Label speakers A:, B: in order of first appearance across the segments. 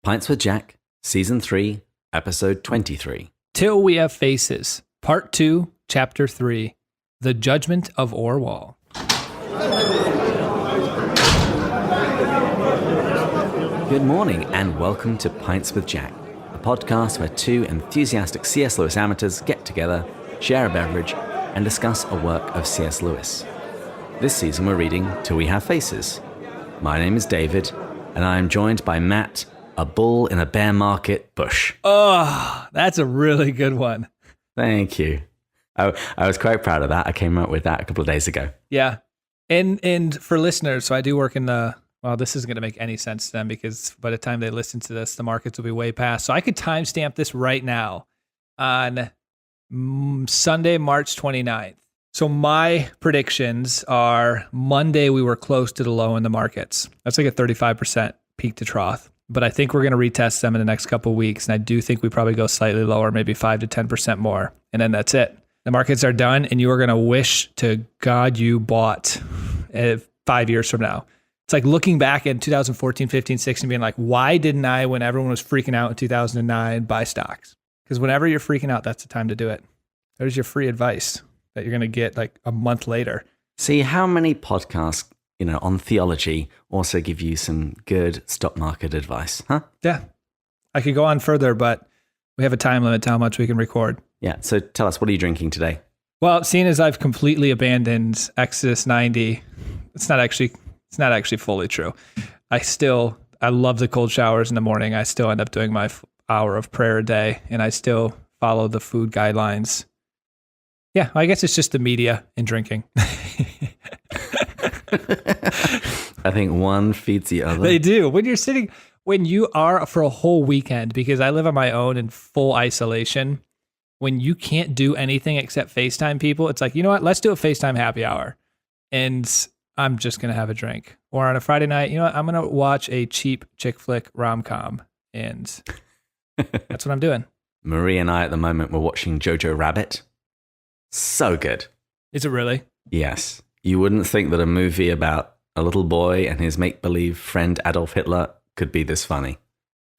A: Pints with Jack, Season 3, Episode 23.
B: Till We Have Faces, Part 2, Chapter 3, The Judgement of Orual.
A: Good morning and welcome to Pints with Jack, a podcast where two enthusiastic C.S. Lewis amateurs get together, share a beverage, and discuss a work of C.S. Lewis. This season we're reading Till We Have Faces. My name is David, and I am joined by Matt, a bull in a bear market bush.
B: Oh, that's a really good one.
A: Thank you. I was quite proud of that. I came up with that a couple of days ago.
B: Yeah. And for listeners, so I do work in the, well, this isn't going to make any sense to them because by the time they listen to this, the markets will be way past. So I could timestamp this right now on Sunday, March 29th. So my predictions are Monday, we were close to the low in the markets. That's like a 35% peak to trough. But I think we're going to retest them in the next couple of weeks. And I do think we probably go slightly lower, maybe 5 to 10% more. And then that's it. The markets are done. And you are going to wish to God you bought 5 years from now. It's like looking back in 2014, 15, 16, being like, why didn't I, when everyone was freaking out in 2009, buy stocks? Because whenever you're freaking out, that's the time to do it. There's your free advice that you're going to get like a month later.
A: See how many podcasts, on theology also give you some good stock market advice, huh?
B: Yeah. I could go on further, but we have a time limit to how much we can record.
A: Yeah. So tell us, what are you drinking today?
B: Well, seeing as I've completely abandoned Exodus 90, it's not actually fully true. I love the cold showers in the morning. I still end up doing my hour of prayer a day, and I still follow the food guidelines. Yeah, I guess it's just the media and drinking.
A: I think one feeds the other.
B: They do. When you are for a whole weekend, because I live on my own in full isolation, when you can't do anything except FaceTime people, it's like, you know what, let's do a FaceTime happy hour. And I'm just going to have a drink. Or on a Friday night, you know what, I'm going to watch a cheap chick flick rom-com. And that's what I'm doing.
A: Marie and I at the moment, we're watching Jojo Rabbit. So good.
B: Is it really?
A: Yes. You wouldn't think that a movie about a little boy and his make-believe friend Adolf Hitler could be this funny.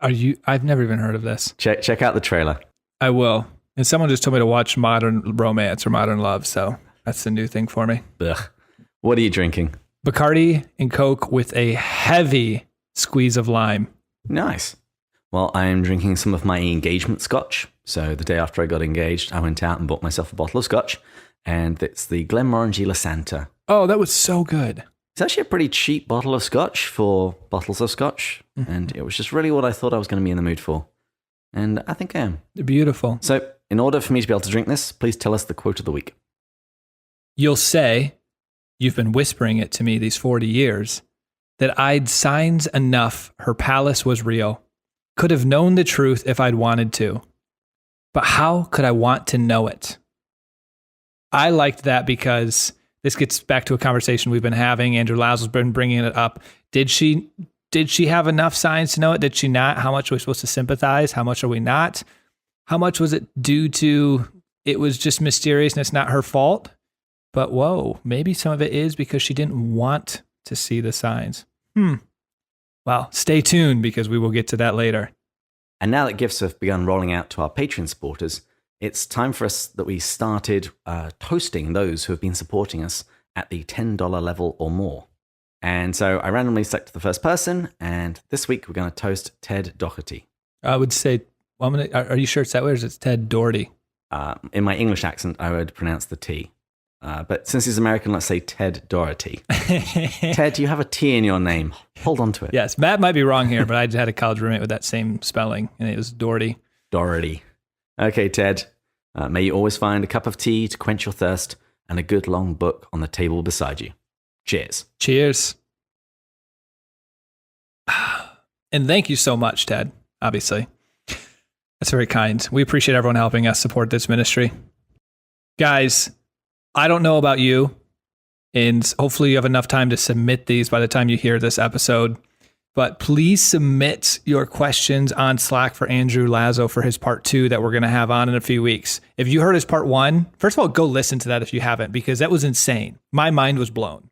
B: I've never even heard of this.
A: Check out the trailer.
B: I will. And someone just told me to watch Modern Romance or Modern Love, so that's the new thing for me.
A: Ugh. What are you drinking?
B: Bacardi and Coke with a heavy squeeze of lime.
A: Nice. Well, I am drinking some of my engagement scotch. So the day after I got engaged, I went out and bought myself a bottle of scotch, and it's the Glenmorangie La Santa.
B: Oh, that was so good.
A: It's actually a pretty cheap bottle of scotch for bottles of scotch, and it was just really what I thought I was going to be in the mood for. And I think I am.
B: Beautiful.
A: So in order for me to be able to drink this, please tell us the quote of the week.
B: You'll say, you've been whispering it to me these 40 years, that I'd signs enough her palace was real. Could have known the truth if I'd wanted to. But how could I want to know it? I liked that because this gets back to a conversation we've been having. Andrew Lazo's been bringing it up. Did she have enough signs to know it? Did she not? How much are we supposed to sympathize? How much are we not? How much was it due to it was just mysterious and it's not her fault? But whoa, maybe some of it is because she didn't want to see the signs. Well, stay tuned because we will get to that later.
A: And now that gifts have begun rolling out to our Patreon supporters, it's time for us that we started toasting those who have been supporting us at the $10 level or more. And so I randomly selected the first person, and this week we're going to toast Ted Doherty.
B: I would say, are you sure it's that way or is it Ted Doherty?
A: In my English accent, I would pronounce the T. But since he's American, let's say Ted Doherty. Ted, you have a T in your name. Hold on to it.
B: Yes, Matt might be wrong here, but I had a college roommate with that same spelling, and it was Doherty.
A: Doherty. Okay, Ted. May you always find a cup of tea to quench your thirst and a good long book on the table beside you. Cheers.
B: Cheers. And thank you so much, Ted, obviously. That's very kind. We appreciate everyone helping us support this ministry. Guys, I don't know about you, and hopefully you have enough time to submit these by the time you hear this episode, but please submit your questions on Slack for Andrew Lazo for his part 2 that we're going to have on in a few weeks. If you heard his part 1, first of all, go listen to that if you haven't, because that was insane. My mind was blown.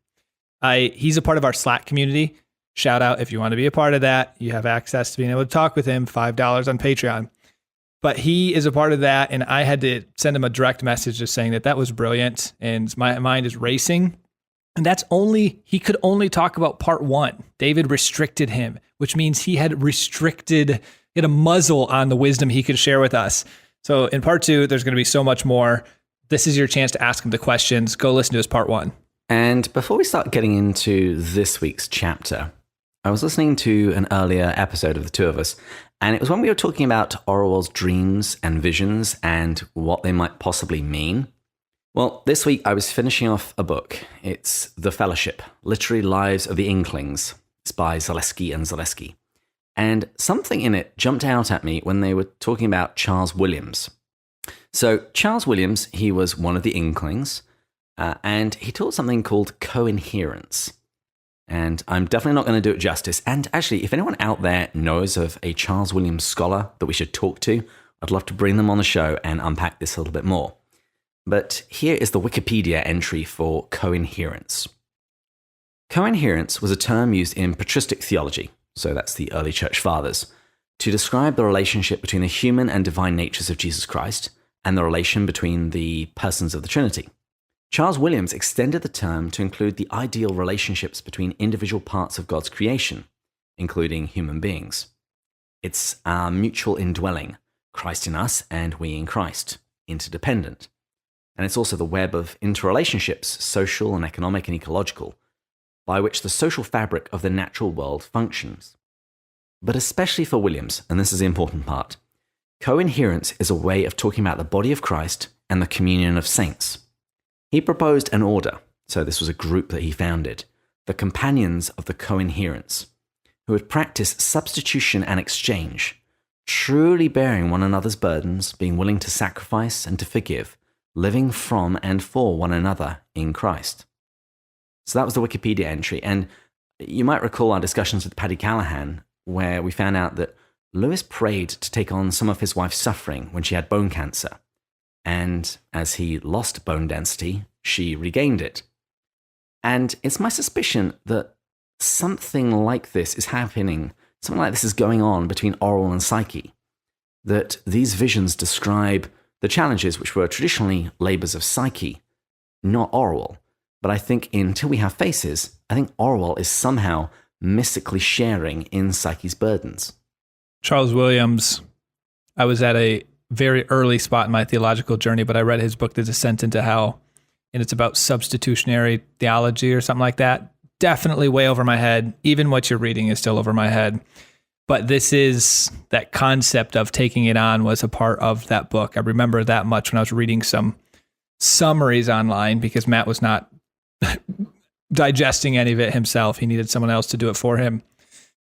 B: He's a part of our Slack community, Shout out if you want to be a part of that. You have access to being able to talk with him, $5 on Patreon. But he is a part of that, and I had to send him a direct message just saying that was brilliant, and my mind is racing. And he could only talk about part 1. David restricted him, which means he had a muzzle on the wisdom he could share with us. So in part 2, there's going to be so much more. This is your chance to ask him the questions. Go listen to his part 1.
A: And before we start getting into this week's chapter, I was listening to an earlier episode of the two of us, and it was when we were talking about Orual's dreams and visions and what they might possibly mean. Well, this week I was finishing off a book. It's The Fellowship, Literary Lives of the Inklings. It's by Zaleski and Zaleski. And something in it jumped out at me when they were talking about Charles Williams. So Charles Williams, he was one of the Inklings, and he taught something called co-inherence. And I'm definitely not going to do it justice. And actually, if anyone out there knows of a Charles Williams scholar that we should talk to, I'd love to bring them on the show and unpack this a little bit more. But here is the Wikipedia entry for co-inherence. Co-inherence was a term used in patristic theology, so that's the early church fathers, to describe the relationship between the human and divine natures of Jesus Christ and the relation between the persons of the Trinity. Charles Williams extended the term to include the ideal relationships between individual parts of God's creation, including human beings. It's our mutual indwelling, Christ in us and we in Christ, interdependent. And it's also the web of interrelationships, social and economic and ecological, by which the social fabric of the natural world functions. But especially for Williams, and this is the important part, co-inherence is a way of talking about the body of Christ and the communion of saints. He proposed an order, so this was a group that he founded, the Companions of the Co-inherence, who would practice substitution and exchange, truly bearing one another's burdens, being willing to sacrifice and to forgive, living from and for one another in Christ. So that was the Wikipedia entry, and you might recall our discussions with Paddy Callahan, where we found out that Lewis prayed to take on some of his wife's suffering when she had bone cancer. And as he lost bone density, she regained it. And it's my suspicion that something like this is happening, something like this is going on between Orual and Psyche, that these visions describe the challenges which were traditionally labors of Psyche, not Orual. But I think in Till We Have Faces, I think Orual is somehow mystically sharing in Psyche's burdens.
B: Charles Williams, I was at a very early spot in my theological journey, but I read his book, The Descent into Hell, and it's about substitutionary theology or something like that. Definitely way over my head. Even what you're reading is still over my head. But this is that concept of taking it on was a part of that book. I remember that much when I was reading some summaries online because Matt was not digesting any of it himself. He needed someone else to do it for him.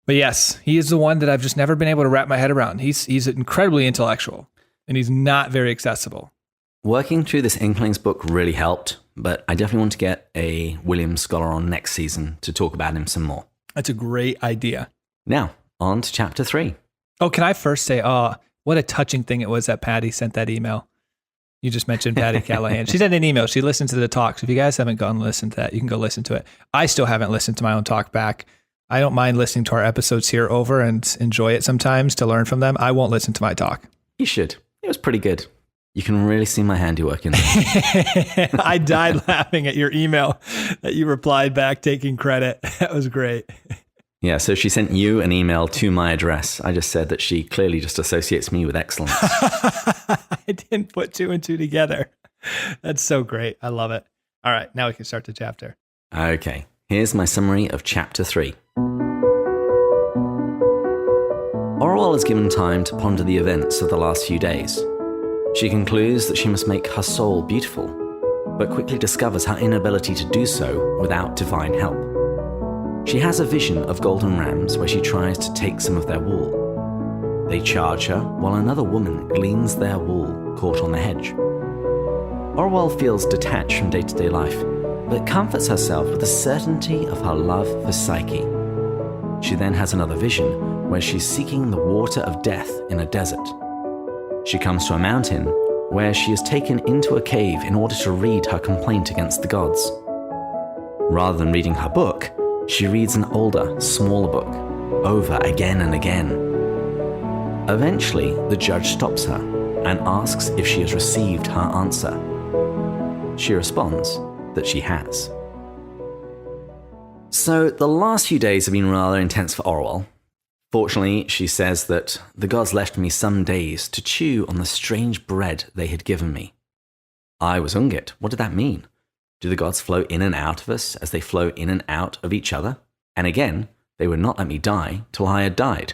B: But yes, he is the one that I've just never been able to wrap my head around. He's incredibly intellectual, and he's not very accessible.
A: Working through this Inklings book really helped, but I definitely want to get a Williams scholar on next season to talk about him some more.
B: That's a great idea.
A: Now, on to chapter 3.
B: Oh, can I first say, what a touching thing it was that Patty sent that email. You just mentioned Patty Callahan. She sent an email. She listened to the talk. So if you guys haven't gone and listened to that, you can go listen to it. I still haven't listened to my own talk back. I don't mind listening to our episodes here over and enjoy it sometimes to learn from them. I won't listen to my talk.
A: You should. It was pretty good. You can really see my handiwork in there.
B: I died laughing at your email that you replied back taking credit. That was great.
A: Yeah, so she sent you an email to my address. I just said that she clearly just associates me with excellence.
B: I didn't put 2 and 2 together. That's so great. I love it. All right, now we can start the chapter.
A: Okay, here's my summary of chapter 3. Orual is given time to ponder the events of the last few days. She concludes that she must make her soul beautiful, but quickly discovers her inability to do so without divine help. She has a vision of golden rams where she tries to take some of their wool. They charge her while another woman gleans their wool caught on the hedge. Orual feels detached from day-to-day life, but comforts herself with the certainty of her love for Psyche. She then has another vision where she's seeking the water of death in a desert. She comes to a mountain where she is taken into a cave in order to read her complaint against the gods. Rather than reading her book, She reads an older, smaller book, over again and again. Eventually, the judge stops her and asks if she has received her answer. She responds that she has. So the last few days have been rather intense for Orual. Fortunately, she says that the gods left me some days to chew on the strange bread they had given me. I was Ungit. What did that mean? Do the gods flow in and out of us as they flow in and out of each other? And again, they would not let me die till I had died.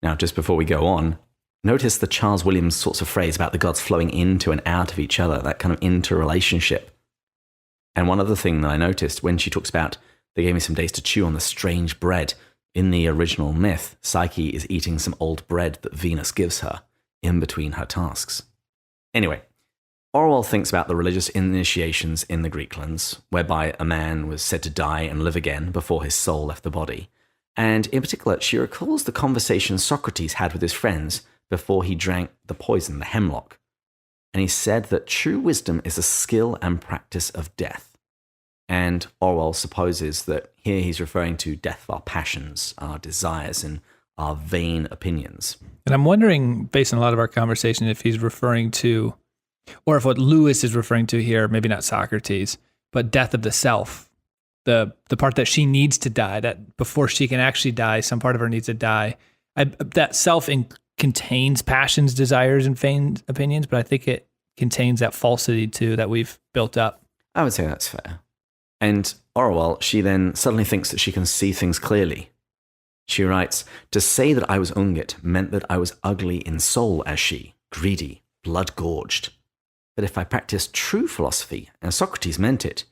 A: Now, just before we go on, notice the Charles Williams sorts of phrase about the gods flowing into and out of each other, that kind of interrelationship. And one other thing that I noticed when she talks about they gave me some days to chew on the strange bread, in the original myth, Psyche is eating some old bread that Venus gives her in between her tasks. Anyway, Orual thinks about the religious initiations in the Greek lands, whereby a man was said to die and live again before his soul left the body. And in particular, she recalls the conversation Socrates had with his friends before he drank the poison, the hemlock. And he said that true wisdom is a skill and practice of death. And Orual supposes that here he's referring to death of our passions, our desires, and our vain opinions.
B: And I'm wondering, based on a lot of our conversation, if he's referring to, or if what Lewis is referring to here, maybe not Socrates, but death of the self. The part that she needs to die, that before she can actually die, some part of her needs to die. That self contains passions, desires, and vain opinions, but I think it contains that falsity too that we've built up.
A: I would say that's fair. And Orual, she then suddenly thinks that she can see things clearly. She writes, to say that I was Ungit meant that I was ugly in soul as she, greedy, blood-gorged. But if I practiced true philosophy, and Socrates meant it,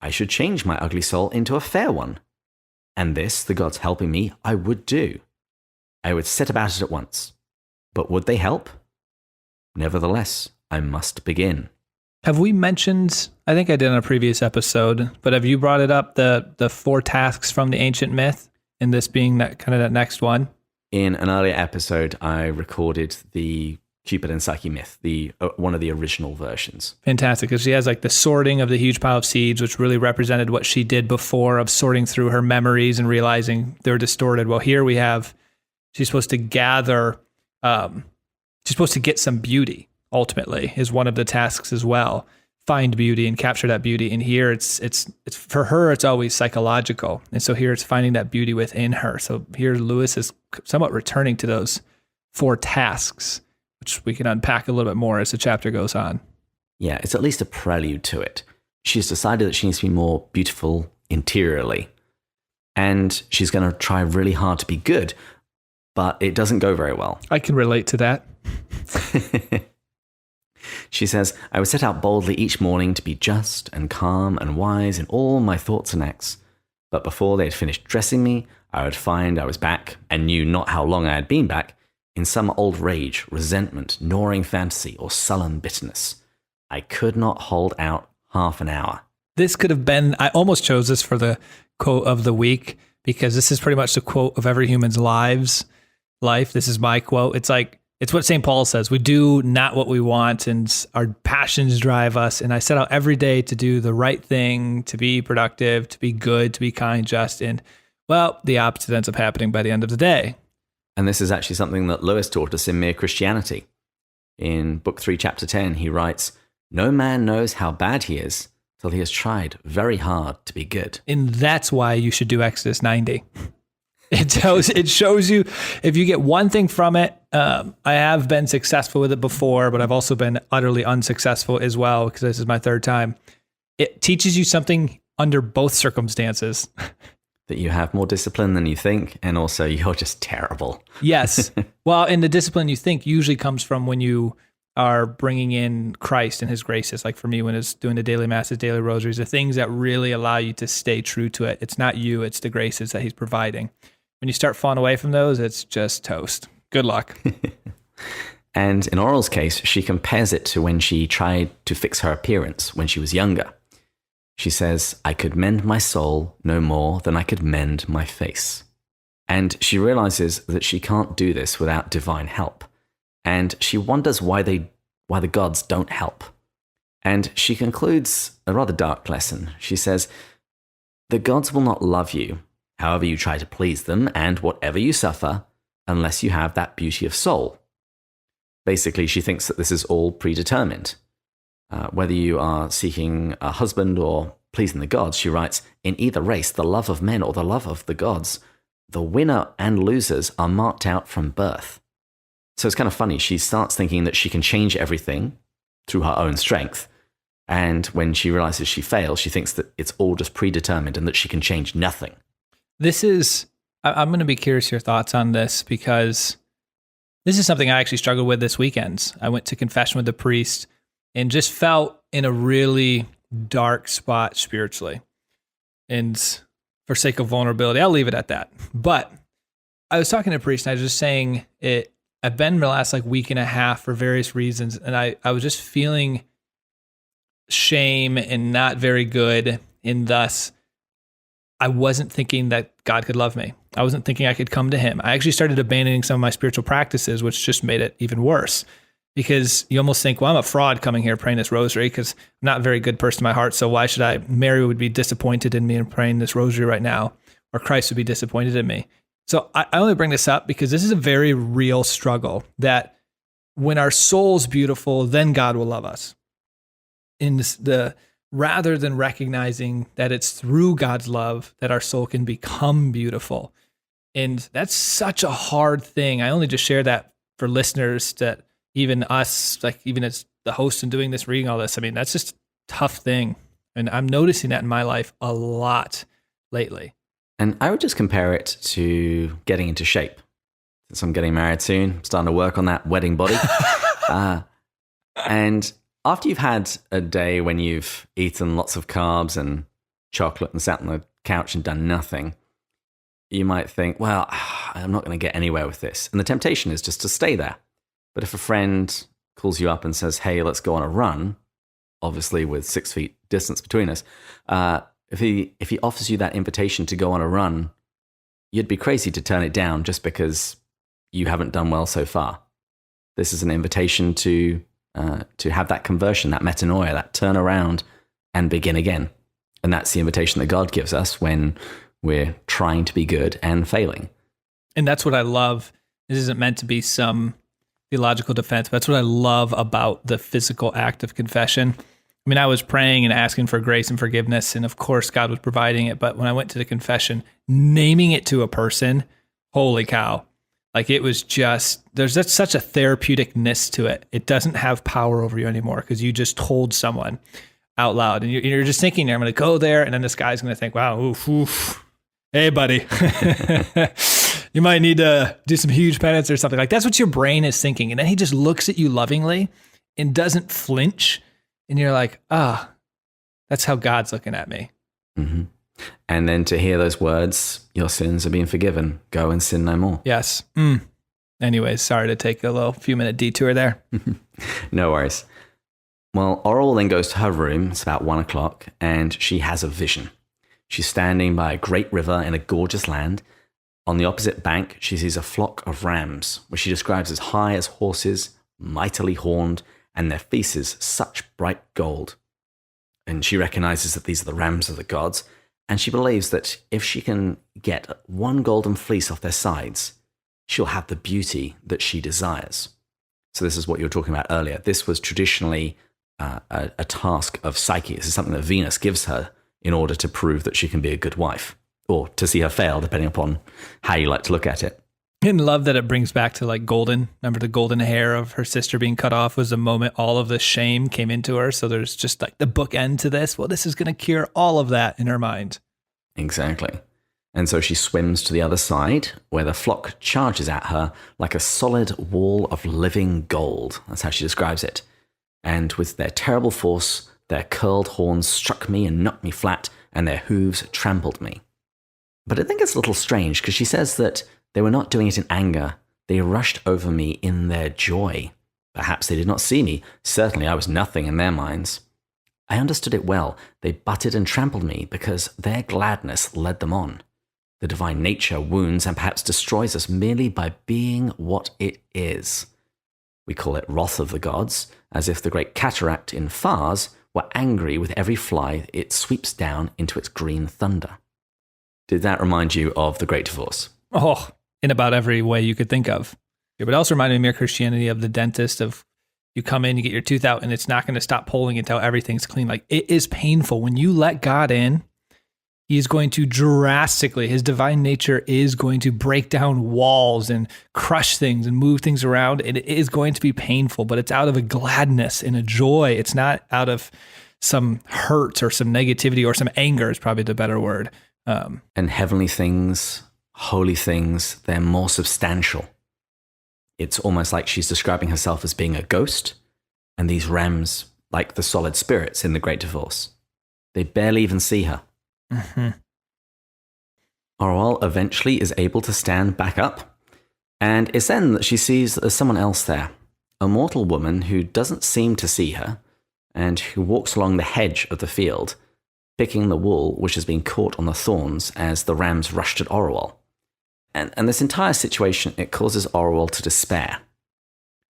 A: I should change my ugly soul into a fair one. And this, the gods helping me, I would do. I would set about it at once. But would they help? Nevertheless, I must begin.
B: Have we mentioned, I think I did in a previous episode, but have you brought it up, the 4 tasks from the ancient myth, and this being that kind of that next one?
A: In an earlier episode, I recorded the Cupid and Psyche myth, one of the original versions. Fantastic,
B: because she has like the sorting of the huge pile of seeds, which really represented what she did before of sorting through her memories and realizing they're distorted. Well, here we have, she's supposed to gather, she's supposed to get some beauty. Ultimately, is one of the tasks as well. Find beauty and capture that beauty. And here it's for her, it's always psychological. And so here it's finding that beauty within her. So here Lewis is somewhat returning to those 4 tasks, which we can unpack a little bit more as the chapter goes on.
A: Yeah, it's at least a prelude to it. She's decided that she needs to be more beautiful interiorly. And she's going to try really hard to be good, but it doesn't go very well.
B: I can relate to that.
A: She says, I would set out boldly each morning to be just and calm and wise in all my thoughts and acts. But before they had finished dressing me, I would find I was back, and knew not how long I had been back, in some old rage, resentment, gnawing fantasy, or sullen bitterness. I could not hold out half an hour.
B: This could have been, I almost chose this for the quote of the week, because this is pretty much the quote of every human's life. This is my quote. It's like, it's what St. Paul says. We do not what we want, and our passions drive us. And I set out every day to do the right thing, to be productive, to be good, to be kind, just. And, well, the opposite ends up happening by the end of the day.
A: And this is actually something that Lewis taught us in Mere Christianity. In Book 3, Chapter 10, he writes, no man knows how bad he is till he has tried very hard to be good.
B: And that's why you should do Exodus 90. It shows you, if you get one thing from it, I have been successful with it before, but I've also been utterly unsuccessful as well, because this is my 3rd time. It teaches you something under both circumstances.
A: That you have more discipline than you think, and also you're just terrible.
B: Yes. Well, and the discipline you think usually comes from when you are bringing in Christ and his graces. Like for me, when it's doing the daily masses, daily rosaries, the things that really allow you to stay true to it. It's not you, it's the graces that he's providing. When you start falling away from those, it's just toast. Good luck.
A: And in Oral's case, she compares it to when she tried to fix her appearance when she was younger. She says, I could mend my soul no more than I could mend my face. And she realizes that she can't do this without divine help. And she wonders why the gods don't help. And she concludes a rather dark lesson. She says, The gods will not love you, however you try to please them, and whatever you suffer, unless you have that beauty of soul. Basically, she thinks that this is all predetermined. Whether you are seeking a husband or pleasing the gods, she writes, in either race, the love of men or the love of the gods, the winner and losers are marked out from birth. So it's kind of funny. She starts thinking that she can change everything through her own strength. And when she realizes she fails, she thinks that it's all just predetermined and that she can change nothing.
B: I'm going to be curious your thoughts on this, because this is something I actually struggled with this weekend. I went to confession with the priest and just felt in a really dark spot spiritually. And for sake of vulnerability, I'll leave it at that. But I was talking to the priest and I was just saying I've been the last week and a half for various reasons. And I was just feeling shame and not very good. And thus, I wasn't thinking that God could love me. I wasn't thinking I could come to him. I actually started abandoning some of my spiritual practices, which just made it even worse, because you almost think, well, I'm a fraud coming here praying this rosary because I'm not a very good person in my heart. So why should I? Mary would be disappointed in me in praying this rosary right now, or Christ would be disappointed in me. So I only bring this up because this is a very real struggle, that when our soul's beautiful, then God will love us. Rather than recognizing that it's through God's love that our soul can become beautiful. And that's such a hard thing. I only just share that for listeners, that even us, even as the host and doing this, reading all this, that's just a tough thing. And I'm noticing that in my life a lot lately.
A: And I would just compare it to getting into shape. Since I'm getting married soon, I'm starting to work on that wedding body. And after you've had a day when you've eaten lots of carbs and chocolate and sat on the couch and done nothing, you might think, well, I'm not going to get anywhere with this. And the temptation is just to stay there. But if a friend calls you up and says, hey, let's go on a run, obviously with 6 feet distance between us, if he offers you that invitation to go on a run, you'd be crazy to turn it down just because you haven't done well so far. This is an invitation to have that conversion, that metanoia, that turn around and begin again. And that's the invitation that God gives us when we're trying to be good and failing.
B: And that's what I love. This isn't meant to be some theological defense, but that's what I love about the physical act of confession. I was praying and asking for grace and forgiveness, and of course God was providing it. But when I went to the confession, naming it to a person, holy cow. It was just, there's such a therapeuticness to it. It doesn't have power over you anymore because you just told someone out loud. And you're just thinking, I'm going to go there. And then this guy's going to think, wow, oof. Hey, buddy, you might need to do some huge penance or something. That's what your brain is thinking. And then he just looks at you lovingly and doesn't flinch. And you're like, that's how God's looking at me.
A: Mm-hmm. And then to hear those words, your sins are being forgiven. Go and sin no more.
B: Yes. Anyways, sorry to take a few minute detour there.
A: No worries. Well, Orual then goes to her room. It's about 1 o'clock, and she has a vision. She's standing by a great river in a gorgeous land. On the opposite bank, she sees a flock of rams, which she describes as high as horses, mightily horned, and their fleeces such bright gold. And she recognizes that these are the rams of the gods. And she believes that if she can get one golden fleece off their sides, she'll have the beauty that she desires. So this is what you were talking about earlier. This was traditionally a task of Psyche. This is something that Venus gives her in order to prove that she can be a good wife, or to see her fail, depending upon how you like to look at it.
B: And love that it brings back to golden. Remember the golden hair of her sister being cut off was the moment all of the shame came into her. So there's just the bookend to this. Well, this is going to cure all of that in her mind.
A: Exactly. And so she swims to the other side, where the flock charges at her like a solid wall of living gold. That's how she describes it. And with their terrible force, their curled horns struck me and knocked me flat, and their hooves trampled me. But I think it's a little strange, because she says that they were not doing it in anger. They rushed over me in their joy. Perhaps they did not see me. Certainly I was nothing in their minds. I understood it well. They butted and trampled me because their gladness led them on. The divine nature wounds and perhaps destroys us merely by being what it is. We call it wrath of the gods, as if the great cataract in Fars were angry with every fly it sweeps down into its green thunder. Did that remind you of the Great Divorce?
B: Oh, in about every way you could think of. Yeah, but it also reminded me of Mere Christianity, of the dentist, of you come in, you get your tooth out, and it's not going to stop pulling until everything's clean. Like, it is painful. When you let God in, He's going to drastically, His divine nature is going to break down walls and crush things and move things around. And it is going to be painful, but it's out of a gladness and a joy. It's not out of some hurt or some negativity or some anger is probably the better word.
A: And heavenly things, holy things, they're more substantial. It's almost like she's describing herself as being a ghost, and these rams, like the solid spirits in the Great Divorce, they barely even see her.
B: Mm-hmm.
A: Orual eventually is able to stand back up, and it's then that she sees that there's someone else there, a mortal woman who doesn't seem to see her, and who walks along the hedge of the field, picking the wool which has been caught on the thorns as the rams rushed at Orual. And this entire situation, it causes Orual to despair.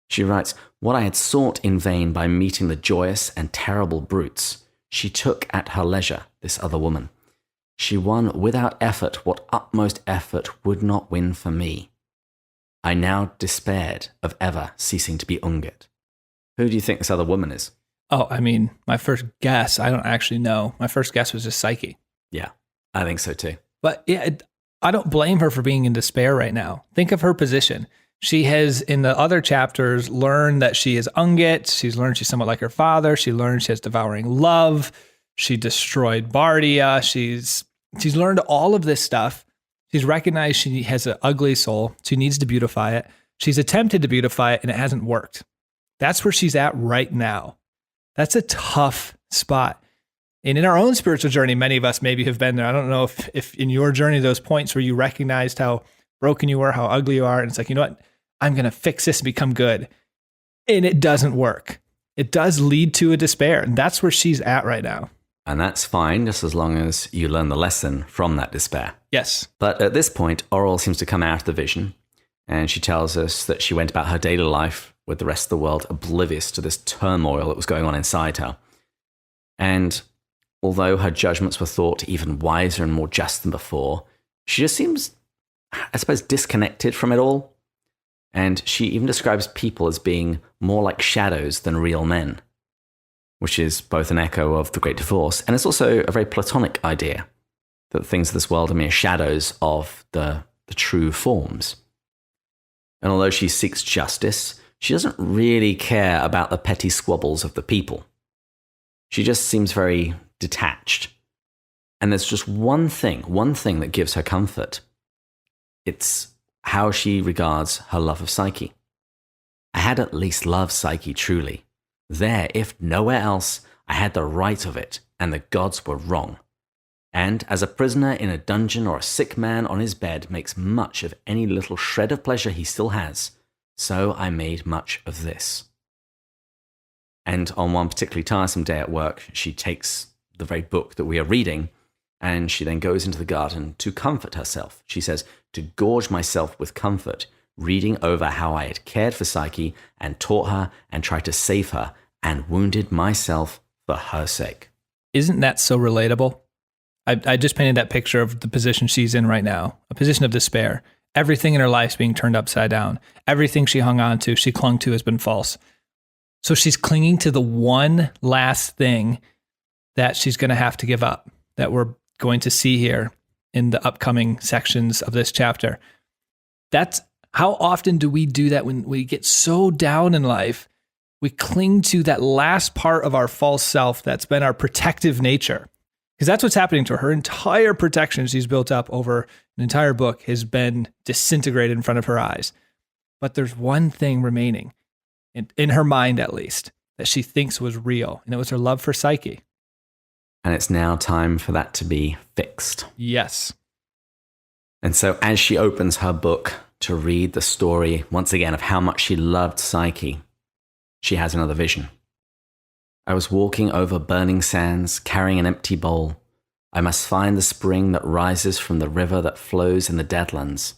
A: She writes, "What I had sought in vain by meeting the joyous and terrible brutes, she took at her leisure, this other woman. She won without effort what utmost effort would not win for me. I now despaired of ever ceasing to be Ungit." Who do you think this other woman is?
B: Oh, I mean, my first guess, I don't actually know. My first guess was just Psyche.
A: Yeah, I think so too.
B: But yeah, I don't blame her for being in despair right now. Think of her position. She has, in the other chapters, learned that she is Ungit. She's learned she's somewhat like her father. She learned she has devouring love. She destroyed Bardia. She's learned all of this stuff. She's recognized she has an ugly soul. She needs to beautify it. She's attempted to beautify it, and it hasn't worked. That's where she's at right now. That's a tough spot. And in our own spiritual journey, many of us maybe have been there. I don't know if in your journey, those points where you recognized how broken you were, how ugly you are, and it's like, you know what? I'm going to fix this and become good. And it doesn't work. It does lead to a despair. And that's where she's at right now.
A: And that's fine, just as long as you learn the lesson from that despair.
B: Yes.
A: But at this point, Orual seems to come out of the vision, and she tells us that she went about her daily life with the rest of the world oblivious to this turmoil that was going on inside her. And although her judgments were thought even wiser and more just than before, she just seems, I suppose, disconnected from it all. And she even describes people as being more like shadows than real men, which is both an echo of the Great Divorce, and it's also a very Platonic idea that things of this world are mere shadows of the true forms. And although she seeks justice, she doesn't really care about the petty squabbles of the people. She just seems very detached. And there's just one thing that gives her comfort. It's how she regards her love of Psyche. I had at least loved Psyche truly. There, if nowhere else, I had the right of it, and the gods were wrong. And as a prisoner in a dungeon or a sick man on his bed makes much of any little shred of pleasure he still has, so I made much of this. And on one particularly tiresome day at work, she takes the very book that we are reading, and she then goes into the garden to comfort herself. She says, to gorge myself with comfort, reading over how I had cared for Psyche and taught her and tried to save her and wounded myself for her sake.
B: Isn't that so relatable? I just painted that picture of the position she's in right now, a position of despair. Everything in her life is being turned upside down. Everything she hung on to, she clung to, has been false. So she's clinging to the one last thing that she's going to have to give up, that we're going to see here in the upcoming sections of this chapter. That's how often do we do that when we get so down in life? We cling to that last part of our false self that's been our protective nature. Because that's what's happening to her. Her entire protection she's built up over an entire book has been disintegrated in front of her eyes. But there's one thing remaining, in her mind at least, that she thinks was real, and it was her love for Psyche.
A: And it's now time for that to be fixed.
B: Yes.
A: And so as she opens her book to read the story once again of how much she loved Psyche, she has another vision. I was walking over burning sands, carrying an empty bowl. I must find the spring that rises from the river that flows in the Deadlands,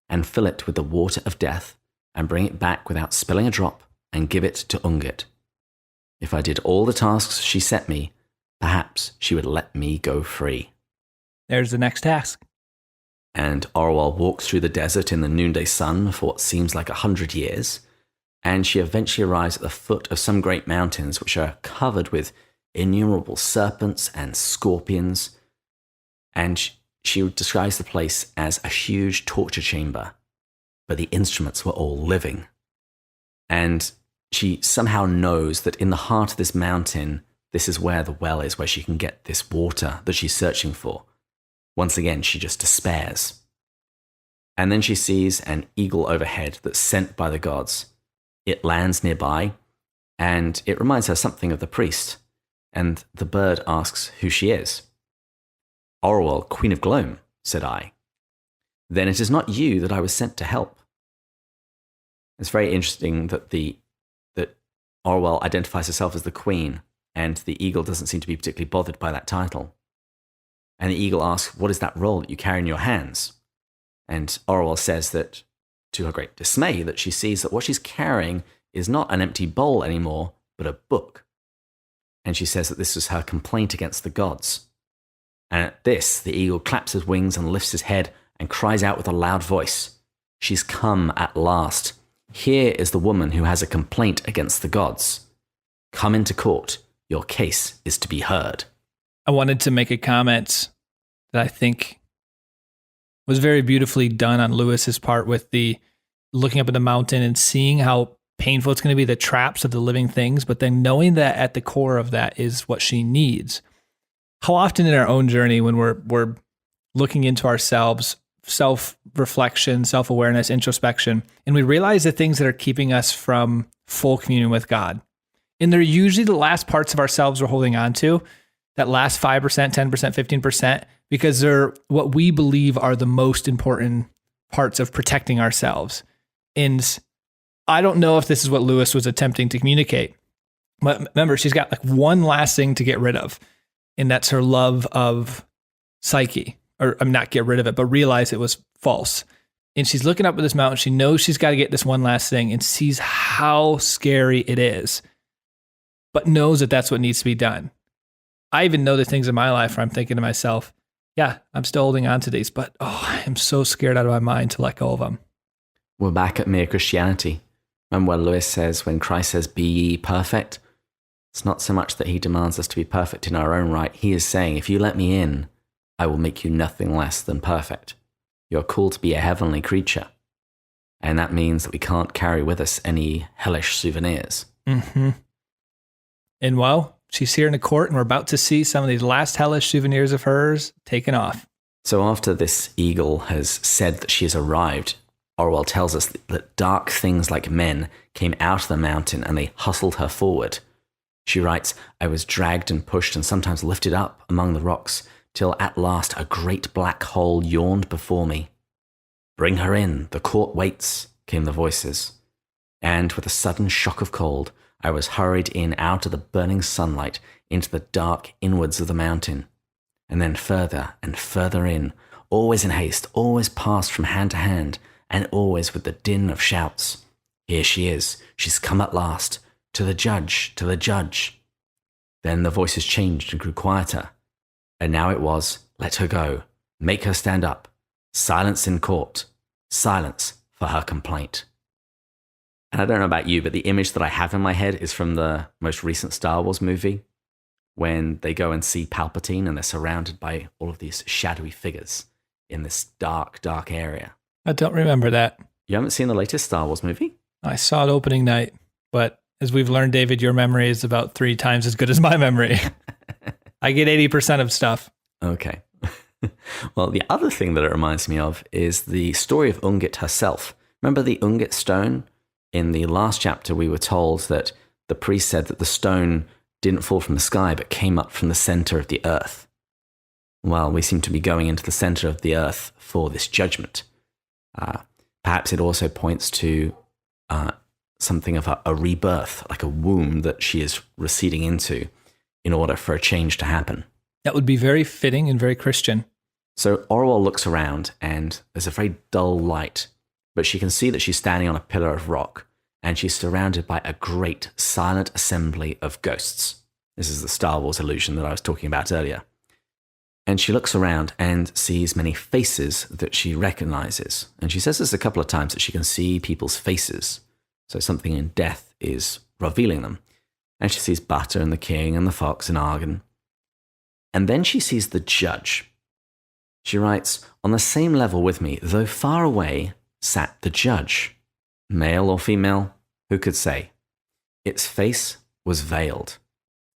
A: and fill it with the water of death, and bring it back without spilling a drop, and give it to Ungit. If I did all the tasks she set me, perhaps she would let me go free.
B: There's the next task.
A: And Orual walks through the desert in the noonday sun for what seems like 100 years, and she eventually arrives at the foot of some great mountains which are covered with innumerable serpents and scorpions, and she describes the place as a huge torture chamber, but the instruments were all living. And she somehow knows that in the heart of this mountain, this is where the well is, where she can get this water that she's searching for. Once again, she just despairs. And then she sees an eagle overhead that's sent by the gods. It lands nearby, and it reminds her something of the priest. And the bird asks who she is. Orual, Queen of Gloam, said I. Then it is not you that I was sent to help. It's very interesting that Orual identifies herself as the queen, and the eagle doesn't seem to be particularly bothered by that title. And the eagle asks, what is that roll that you carry in your hands? And Orual says that, to her great dismay, that she sees that what she's carrying is not an empty bowl anymore, but a book. And she says that this is her complaint against the gods. And at this, the eagle claps his wings and lifts his head and cries out with a loud voice, she's come at last. Here is the woman who has a complaint against the gods. Come into court. Your case is to be heard.
B: I wanted to make a comment that I think was very beautifully done on Lewis's part with the looking up at the mountain and seeing how painful it's going to be, the traps of the living things, but then knowing that at the core of that is what she needs. How often in our own journey, when we're looking into ourselves, self-reflection, self-awareness, introspection, and we realize the things that are keeping us from full communion with God. And they're usually the last parts of ourselves we're holding on to, that last 5%, 10%, 15%, because they're what we believe are the most important parts of protecting ourselves. And I don't know if this is what Lewis was attempting to communicate, but remember, she's got like one last thing to get rid of, and that's her love of Psyche. Or I'm not get rid of it, but realize it was false. And she's looking up at this mountain. She knows she's got to get this one last thing and sees how scary it is, but knows that that's what needs to be done. I even know the things in my life where I'm thinking to myself, yeah, I'm still holding on to these, but I am so scared out of my mind to let go of them.
A: We're back at mere Christianity. Remember when Lewis says, when Christ says, be ye perfect, it's not so much that he demands us to be perfect in our own right. He is saying, if you let me in, I will make you nothing less than perfect. You're called to be a heavenly creature. And that means that we can't carry with us any hellish souvenirs.
B: Mm-hmm. And well, she's here in the court, and we're about to see some of these last hellish souvenirs of hers taken off.
A: So after this eagle has said that she has arrived, Orual tells us that dark things like men came out of the mountain and they hustled her forward. She writes, I was dragged and pushed and sometimes lifted up among the rocks, till at last a great black hole yawned before me. Bring her in, the court waits, came the voices. And with a sudden shock of cold, I was hurried in out of the burning sunlight into the dark inwards of the mountain, and then further and further in, always in haste, always passed from hand to hand, and always with the din of shouts. Here she is, she's come at last, to the judge, to the judge. Then the voices changed and grew quieter. And now it was, let her go, make her stand up, silence in court, silence for her complaint. And I don't know about you, but the image that I have in my head is from the most recent Star Wars movie, when they go and see Palpatine and they're surrounded by all of these shadowy figures in this dark, dark area.
B: I don't remember that.
A: You haven't seen the latest Star Wars movie?
B: I saw it opening night, but as we've learned, David, your memory is about 3 times as good as my memory. I get 80% of stuff.
A: Okay. Well, the other thing that it reminds me of is the story of Ungit herself. Remember the Ungit stone? In the last chapter, we were told that the priest said that the stone didn't fall from the sky, but came up from the center of the earth. Well, we seem to be going into the center of the earth for this judgment. Perhaps it also points to something of a rebirth, like a womb that she is receding into in order for a change to happen.
B: That would be very fitting and very Christian.
A: So Orual looks around and there's a very dull light, but she can see that she's standing on a pillar of rock. and she's surrounded by a great silent assembly of ghosts. This is the Star Wars illusion that I was talking about earlier. And she looks around and sees many faces that she recognizes. And she says this a couple of times, that she can see people's faces. So something in death is revealing them. And she sees Butter and the King and the Fox and Argon. And then she sees the Judge. She writes, on the same level with me, though far away, sat the Judge. Male or female, who could say? Its face was veiled.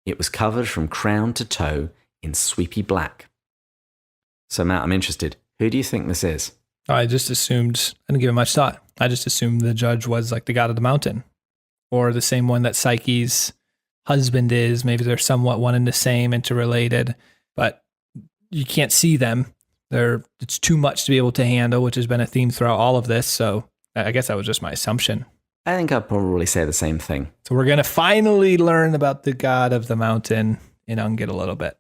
A: It was covered from crown to toe in sweepy black. So Matt, I'm interested. Who do you think this is?
B: I just assumed, I didn't give it much thought. I just assumed the Judge was like the god of the mountain, or the same one that Psyche's husband is. Maybe they're somewhat one and the same, interrelated, but you can't see them. It's too much to be able to handle, which has been a theme throughout all of this. So I guess that was just my assumption.
A: I think I'd probably say the same thing.
B: So we're going to finally learn about the god of the mountain in Ungit a little bit.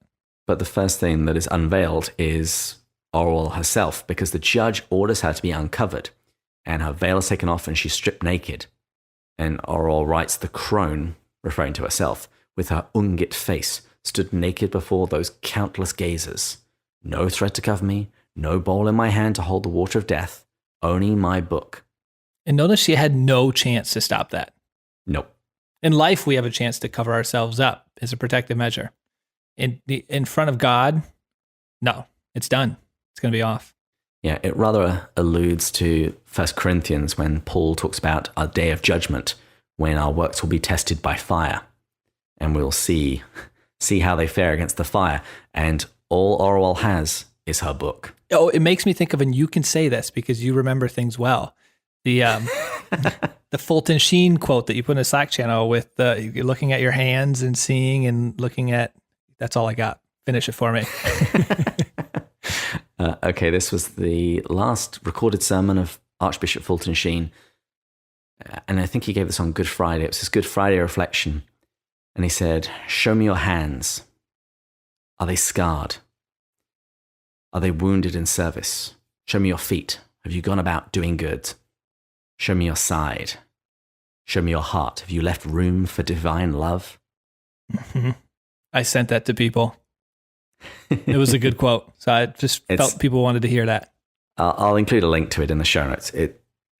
A: But the first thing that is unveiled is Orual herself, because the Judge orders her to be uncovered, and her veil is taken off and she's stripped naked. And Orual writes, the crone, referring to herself, with her Ungit face, stood naked before those countless gazers. No thread to cover me, no bowl in my hand to hold the water of death, only my book.
B: And notice she had no chance to stop that.
A: Nope.
B: In life, we have a chance to cover ourselves up as a protective measure. In front of God, no, it's done. It's going to be off.
A: Yeah, it rather alludes to 1 Corinthians when Paul talks about our day of judgment, when our works will be tested by fire, and we'll see how they fare against the fire. And all Orual has is her book.
B: Oh, it makes me think of, and you can say this because you remember things well. The the Fulton Sheen quote that you put in a Slack channel with you're looking at your hands and seeing and looking at. That's all I got. Finish it for me.
A: Okay, this was the last recorded sermon of Archbishop Fulton Sheen. And I think he gave this on Good Friday. It was his Good Friday reflection. And he said, show me your hands. Are they scarred? Are they wounded in service? Show me your feet. Have you gone about doing good? Show me your side. Show me your heart. Have you left room for divine love?
B: Mm-hmm. I sent that to people. It was a good quote. So I just felt people wanted to hear that.
A: I'll include a link to it in the show notes.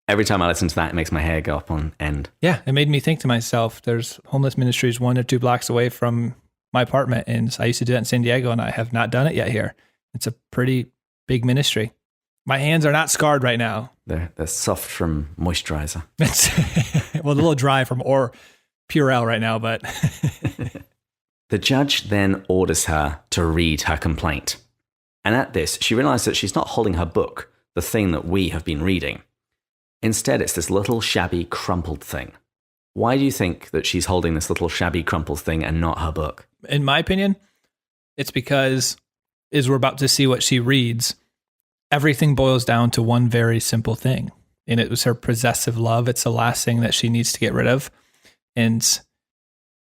A: Every time I listen to that, it makes my hair go up on end.
B: Yeah, it made me think to myself, there's homeless ministries 1 or 2 blocks away from my apartment. And I used to do that in San Diego, and I have not done it yet here. It's a pretty big ministry. My hands are not scarred right now.
A: They're soft from moisturizer.
B: Well, a little dry from Purell right now, but...
A: The Judge then orders her to read her complaint. And at this, she realizes that she's not holding her book, the thing that we have been reading. Instead, it's this little shabby, crumpled thing. Why do you think that she's holding this little shabby, crumpled thing and not her book?
B: In my opinion, it's because, as we're about to see what she reads, everything boils down to one very simple thing. And it was her possessive love. It's the last thing that she needs to get rid of. And,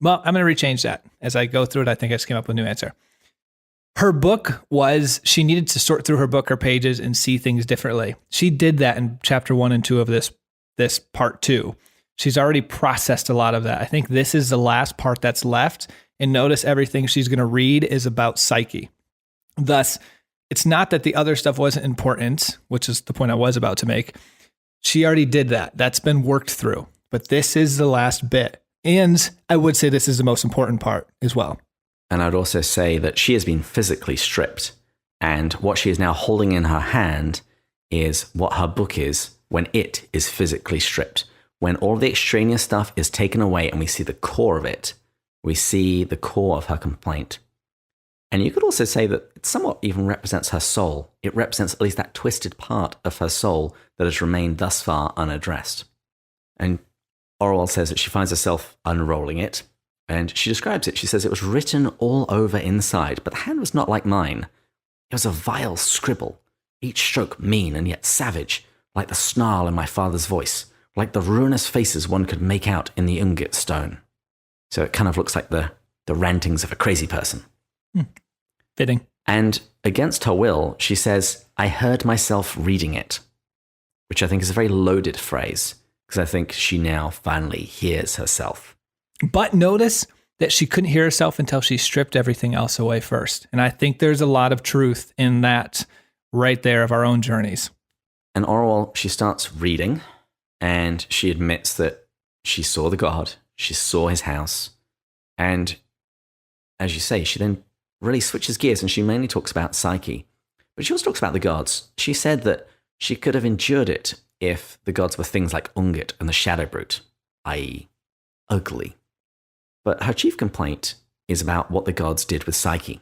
B: well, I'm going to rechange that. As I go through it, I think I just came up with a new answer. Her book was, she needed to sort through her book, her pages, and see things differently. She did that in chapter 1 and 2 of this part 2. She's already processed a lot of that. I think this is the last part that's left. And notice everything she's going to read is about Psyche. Thus, it's not that the other stuff wasn't important, which is the point I was about to make. She already did that. That's been worked through. But this is the last bit. And I would say this is the most important part as well.
A: And I'd also say that she has been physically stripped. And what she is now holding in her hand is what her book is when it is physically stripped. When all the extraneous stuff is taken away and we see the core of it, we see the core of her complaint. And you could also say that it somewhat even represents her soul. It represents at least that twisted part of her soul that has remained thus far unaddressed. And Orual says that she finds herself unrolling it, and she describes it. She says it was written all over inside, but the hand was not like mine. It was a vile scribble, each stroke mean and yet savage, like the snarl in my father's voice, like the ruinous faces one could make out in the Ungit stone. So it kind of looks like the rantings of a crazy person.
B: Fitting.
A: And against her will, she says, I heard myself reading it, which I think is a very loaded phrase. because I think she now finally hears herself.
B: But notice that she couldn't hear herself until she stripped everything else away first. And I think there's a lot of truth in that right there of our own journeys.
A: And Orual, she starts reading, and she admits that she saw the God, she saw his house, and as you say, she then really switches gears, and she mainly talks about Psyche. But she also talks about the gods. She said that she could have endured it if the gods were things like Ungit and the Shadow Brute, i.e. ugly. But her chief complaint is about what the gods did with Psyche.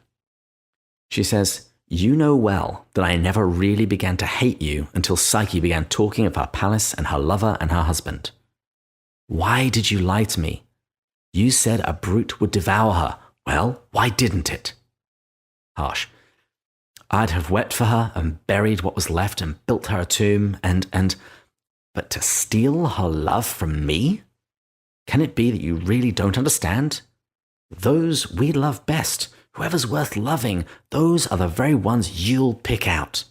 A: She says, "You know well that I never really began to hate you until Psyche began talking of her palace and her lover and her husband. Why did you lie to me? You said a brute would devour her. Well, why didn't it?" Harsh. "I'd have wept for her and buried what was left and built her a tomb but to steal her love from me? Can it be that you really don't understand? Those we love best, whoever's worth loving, those are the very ones you'll pick out.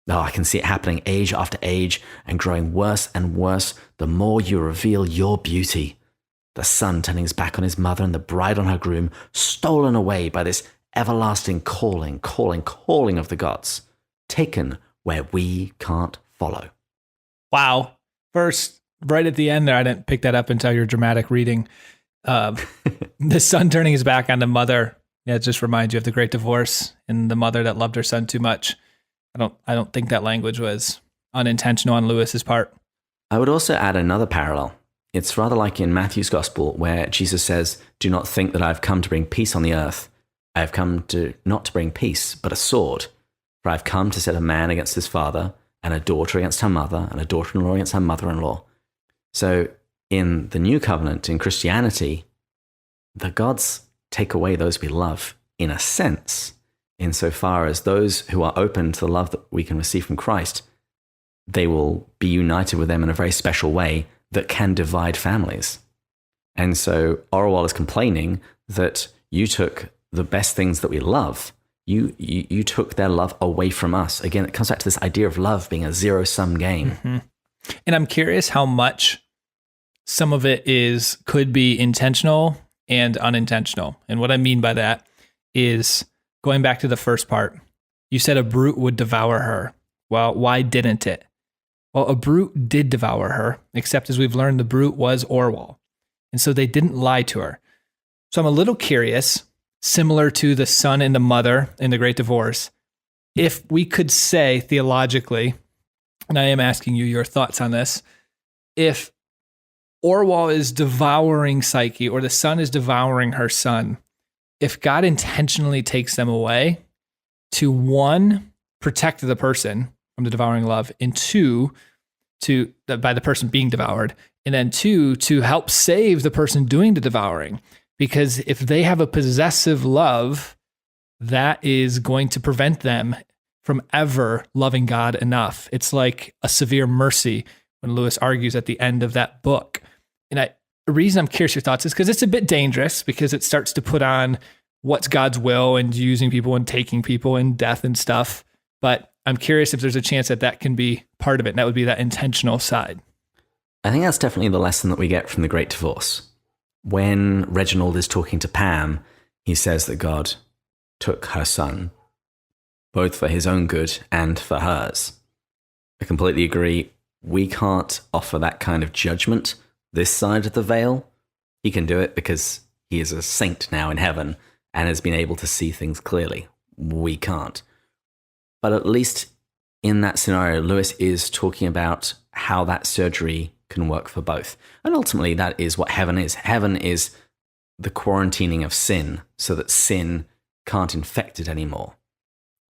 A: Oh, I can see it happening age after age and growing worse and worse the more you reveal your beauty. The son turning his back on his mother and the bride on her groom, stolen away by this everlasting calling of the gods, taken where we can't follow."
B: Wow. First, right at the end there, I didn't pick that up until your dramatic reading. The son turning his back on the mother. Yeah, it just reminds you of the great divorce and the mother that loved her son too much. I don't think that language was unintentional on Lewis's part.
A: I would also add another parallel. It's rather like in Matthew's gospel where Jesus says, "Do not think that I've come to bring peace on the earth. I have come not to bring peace, but a sword. For I've come to set a man against his father, and a daughter against her mother, and a daughter-in-law against her mother-in-law." So in the new covenant, in Christianity, the gods take away those we love in a sense, insofar as those who are open to the love that we can receive from Christ, they will be united with them in a very special way that can divide families. And so Orual is complaining that you took the best things that we love, you took their love away from us. Again, it comes back to this idea of love being a zero-sum game.
B: Mm-hmm. And I'm curious how much some of it could be intentional and unintentional. And what I mean by that is going back to the first part. You said a brute would devour her. Well, why didn't it? Well, a brute did devour her, except as we've learned, the brute was Orual. And so they didn't lie to her. So I'm a little curious, similar to the son and the mother in the Great Divorce, if we could say theologically, and I am asking you your thoughts on this, if Orual is devouring Psyche or the son is devouring her son, if God intentionally takes them away to, one, protect the person from the devouring love, and two, by the person being devoured, and then two, to help save the person doing the devouring. Because if they have a possessive love, that is going to prevent them from ever loving God enough. It's like a severe mercy when Lewis argues at the end of that book. And the reason I'm curious your thoughts is because it's a bit dangerous, because it starts to put on what's God's will and using people and taking people and death and stuff. But I'm curious if there's a chance that can be part of it, and that would be that intentional side.
A: I think that's definitely the lesson that we get from the Great Divorce. When Reginald is talking to Pam, he says that God took her son, both for his own good and for hers. I completely agree. We can't offer that kind of judgment this side of the veil. He can do it because he is a saint now in heaven and has been able to see things clearly. We can't. But at least in that scenario, Lewis is talking about how that surgery can work for both. And ultimately, that is what heaven is. Heaven is the quarantining of sin so that sin can't infect it anymore.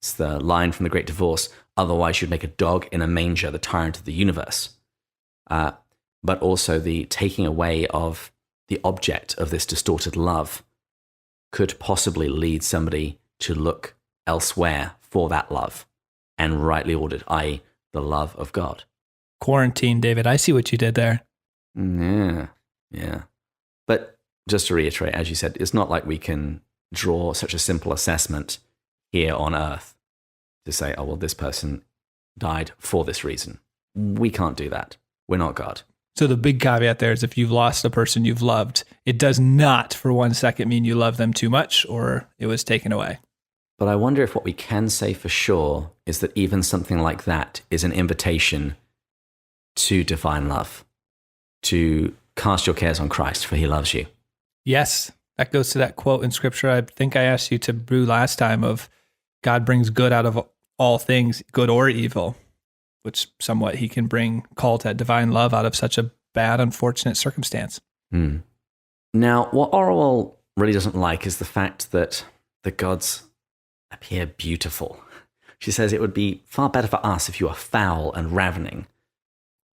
A: It's the line from the Great Divorce, "Otherwise you'd make a dog in a manger, the tyrant of the universe." But also the taking away of the object of this distorted love could possibly lead somebody to look elsewhere for that love, and rightly ordered, i.e. the love of God.
B: Quarantine, David. I see what you did there.
A: Yeah. But just to reiterate, as you said, it's not like we can draw such a simple assessment here on earth to say, oh, well, this person died for this reason. We can't do that. We're not God.
B: So the big caveat there is if you've lost a person you've loved, it does not for 1 second mean you love them too much or it was taken away.
A: But I wonder if what we can say for sure is that even something like that is an invitation to divine love, to cast your cares on Christ, for he loves you.
B: Yes, that goes to that quote in scripture I think I asked you to brew last time of God brings good out of all things, good or evil, which somewhat he can call that divine love out of such a bad, unfortunate circumstance.
A: Now, what Orual really doesn't like is the fact that the gods appear beautiful. She says it would be far better for us if you are foul and ravening.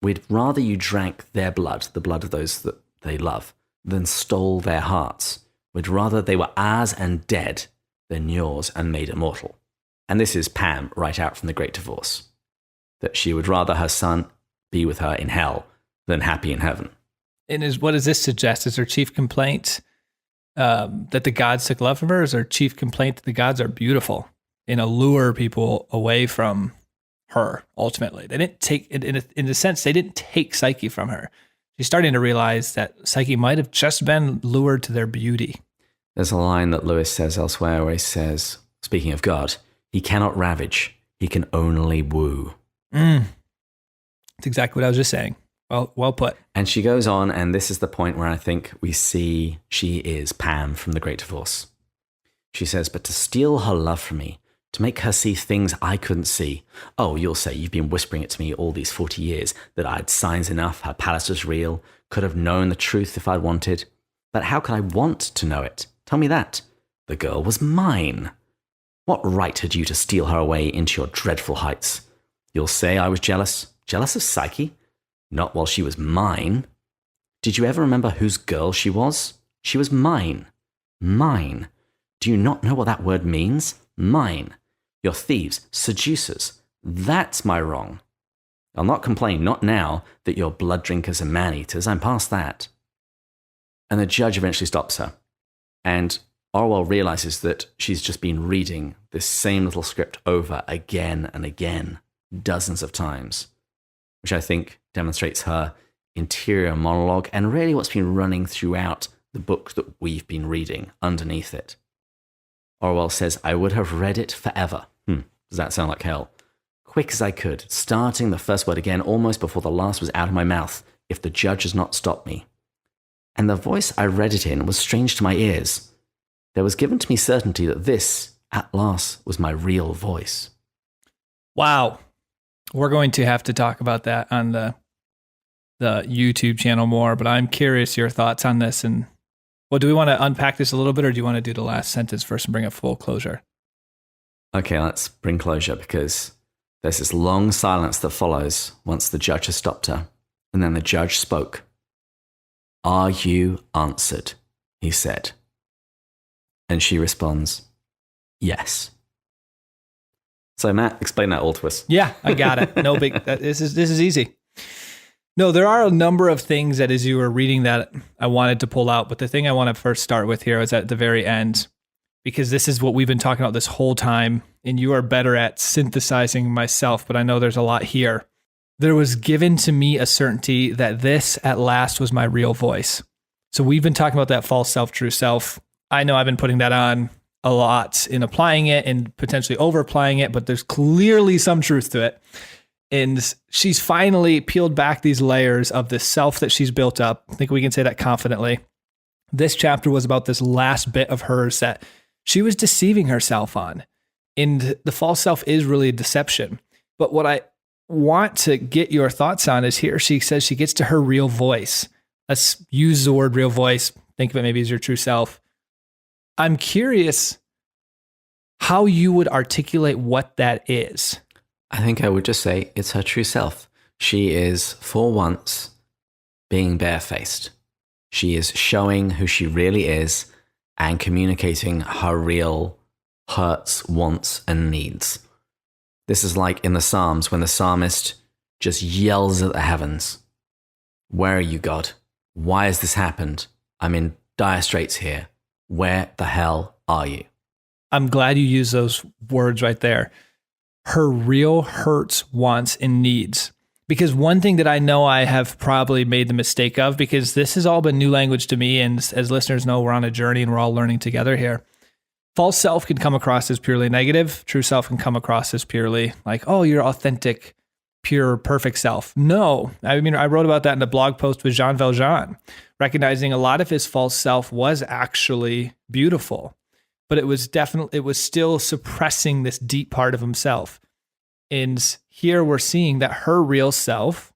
A: We'd rather you drank their blood, the blood of those that they love, than stole their hearts. We'd rather they were ours and dead than yours and made immortal. And this is Pam right out from the Great Divorce, that she would rather her son be with her in hell than happy in heaven.
B: And what does this suggest? Is her chief complaint that the gods took love from her? Is her chief complaint that the gods are beautiful and allure people away from her, ultimately? They didn't take, in a sense, they didn't take Psyche from her. She's starting to realize that Psyche might have just been lured to their beauty.
A: There's a line that Lewis says elsewhere where he says, speaking of God, he cannot ravage, he can only woo.
B: That's exactly what I was just saying. Well put.
A: And she goes on, and this is the point where I think we see she is Pam from the Great Divorce. She says, but to steal her love from me, to make her see things I couldn't see. Oh, you'll say you've been whispering it to me all these 40 years, that I had signs enough, her palace was real, could have known the truth if I'd wanted. But how could I want to know it? Tell me that. The girl was mine. What right had you to steal her away into your dreadful heights? You'll say I was jealous. Jealous of Psyche? Not while she was mine. Did you ever remember whose girl she was? She was mine. Mine. Do you not know what that word means? Mine. You're thieves, seducers. That's my wrong. I'll not complain, not now, that you're blood drinkers and man-eaters. I'm past that. And the judge eventually stops her. And Orual realizes that she's just been reading this same little script over again and again, dozens of times, which I think demonstrates her interior monologue and really what's been running throughout the book that we've been reading underneath it. Orual says, I would have read it forever. Does that sound like hell? Quick as I could, starting the first word again almost before the last was out of my mouth, if the judge has not stopped me. And the voice I read it in was strange to my ears. There was given to me certainty that this, at last, was my real voice.
B: Wow. We're going to have to talk about that on the YouTube channel more, but I'm curious your thoughts on this. And do we want to unpack this a little bit, or do you want to do the last sentence first and bring a full closure?
A: Okay, let's bring closure, because there's this long silence that follows once the judge has stopped her. And then the judge spoke. Are you answered? He said. And she responds, yes. So Matt, explain that all to us.
B: Yeah, I got it. No big, this is easy. No, there are a number of things that as you were reading that I wanted to pull out, but the thing I want to first start with here is at the very end, because this is what we've been talking about this whole time, and you are better at synthesizing myself, but I know there's a lot here. There was given to me a certainty that this at last was my real voice. So we've been talking about that false self, true self. I know I've been putting that on a lot in applying it and potentially over applying it, but there's clearly some truth to it. And she's finally peeled back these layers of this self that she's built up. I think we can say that confidently. This chapter was about this last bit of hers that she was deceiving herself on. And the false self is really a deception. But what I want to get your thoughts on is here she says she gets to her real voice. Let's use the word real voice. Think of it maybe as your true self. I'm curious how you would articulate what that is.
A: I think I would just say it's her true self. She is, for once, being barefaced. She is showing who she really is and communicating her real hurts, wants, and needs. This is like in the Psalms when the psalmist just yells at the heavens. Where are you, God? Why has this happened? I'm in dire straits here. Where the hell are you?
B: I'm glad you used those words right there. Her real hurts, wants, and needs. Because one thing that I know I have probably made the mistake of, because this has all been new language to me, and as listeners know, we're on a journey and we're all learning together here. False self can come across as purely negative. True self can come across as purely like, oh, you're authentic, pure, perfect self. No, I mean, I wrote about that in a blog post with Jean Valjean, recognizing a lot of his false self was actually beautiful, but it was still suppressing this deep part of himself. And here we're seeing that her real self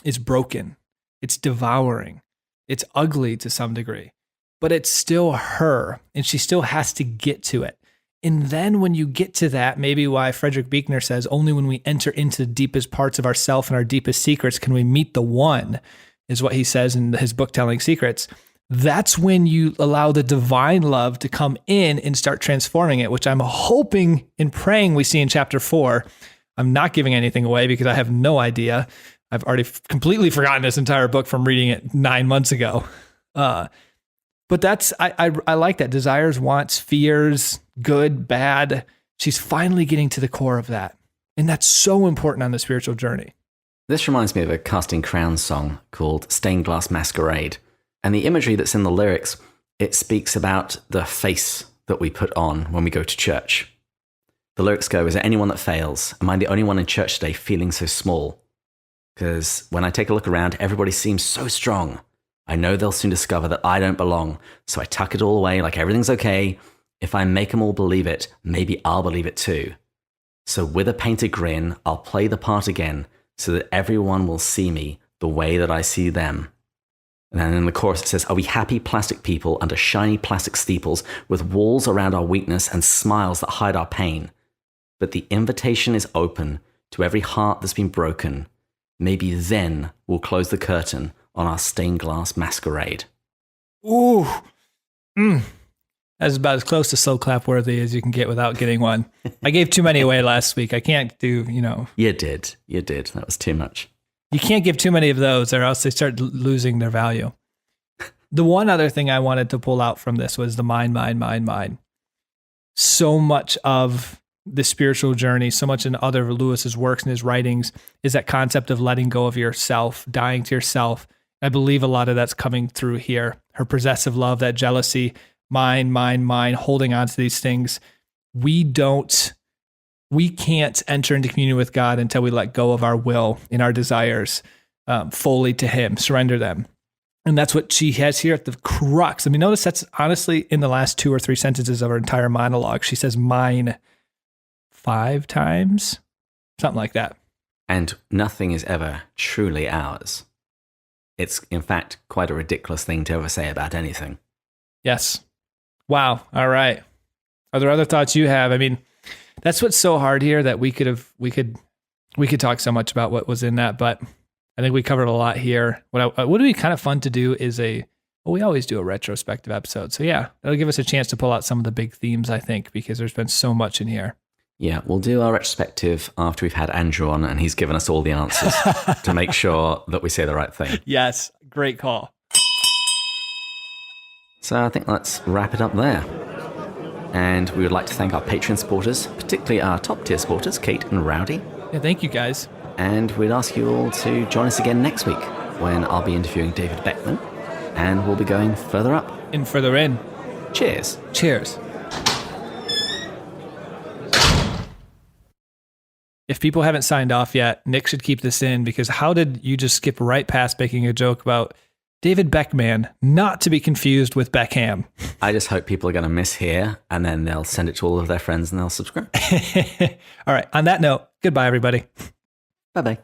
B: is broken. It's devouring. It's ugly to some degree, but it's still her, and she still has to get to it. And then when you get to that, maybe why Frederick Buechner says only when we enter into the deepest parts of ourself and our deepest secrets can we meet the one, is what he says in his book, Telling Secrets. That's when you allow the divine love to come in and start transforming it, which I'm hoping and praying we see in chapter 4. I'm not giving anything away because I have no idea. I've already completely forgotten this entire book from reading it 9 months ago. But that's, I like that. Desires, wants, fears, good, bad. She's finally getting to the core of that. And that's so important on the spiritual journey.
A: This reminds me of a Casting Crowns song called Stained Glass Masquerade. And the imagery that's in the lyrics, it speaks about the face that we put on when we go to church. The lyrics go, is there anyone that fails? Am I the only one in church today feeling so small? Because when I take a look around, everybody seems so strong. I know they'll soon discover that I don't belong, so I tuck it all away like everything's okay. If I make them all believe it, maybe I'll believe it too. So with a painted grin, I'll play the part again so that everyone will see me the way that I see them. And then in the chorus it says, are we happy plastic people under shiny plastic steeples with walls around our weakness and smiles that hide our pain? But the invitation is open to every heart that's been broken. Maybe then we'll close the curtain on our stained glass masquerade.
B: Ooh. That's about as close to slow clap worthy as you can get without getting one. I gave too many away last week. I can't do,
A: You did. That was too much.
B: You can't give too many of those or else they start losing their value. The one other thing I wanted to pull out from this was the mind. So much of the spiritual journey, so much in other Lewis's works and his writings is that concept of letting go of yourself, dying to yourself. I believe a lot of that's coming through here. Her possessive love, that jealousy, mine, holding on to these things. We can't enter into communion with God until we let go of our will and our desires fully to him, surrender them. And that's what she has here at the crux. I mean, notice that's honestly in the last 2 or 3 sentences of her entire monologue. She says mine 5 times, something like that.
A: And nothing is ever truly ours. It's, in fact, quite a ridiculous thing to ever say about anything.
B: Yes. Wow. All right. Are there other thoughts you have? I mean, that's what's so hard here that we could talk so much about what was in that, but I think we covered a lot here. What would be kind of fun to do is we always do a retrospective episode. So yeah, that'll give us a chance to pull out some of the big themes, I think, because there's been so much in here.
A: Yeah, we'll do our retrospective after we've had Andrew on and he's given us all the answers to make sure that we say the right thing.
B: Yes, great call.
A: So I think let's wrap it up there. And we would like to thank our Patreon supporters, particularly our top tier supporters, Kate and Rowdy.
B: Yeah, thank you guys.
A: And we'd ask you all to join us again next week when I'll be interviewing David Beckman and we'll be going further up.
B: And further in.
A: Cheers.
B: Cheers. If people haven't signed off yet, Nick should keep this in because how did you just skip right past making a joke about David Beckman, not to be confused with Beckham?
A: I just hope people are going to mishear and then they'll send it to all of their friends and they'll subscribe.
B: All right. On that note, goodbye, everybody.
A: Bye-bye.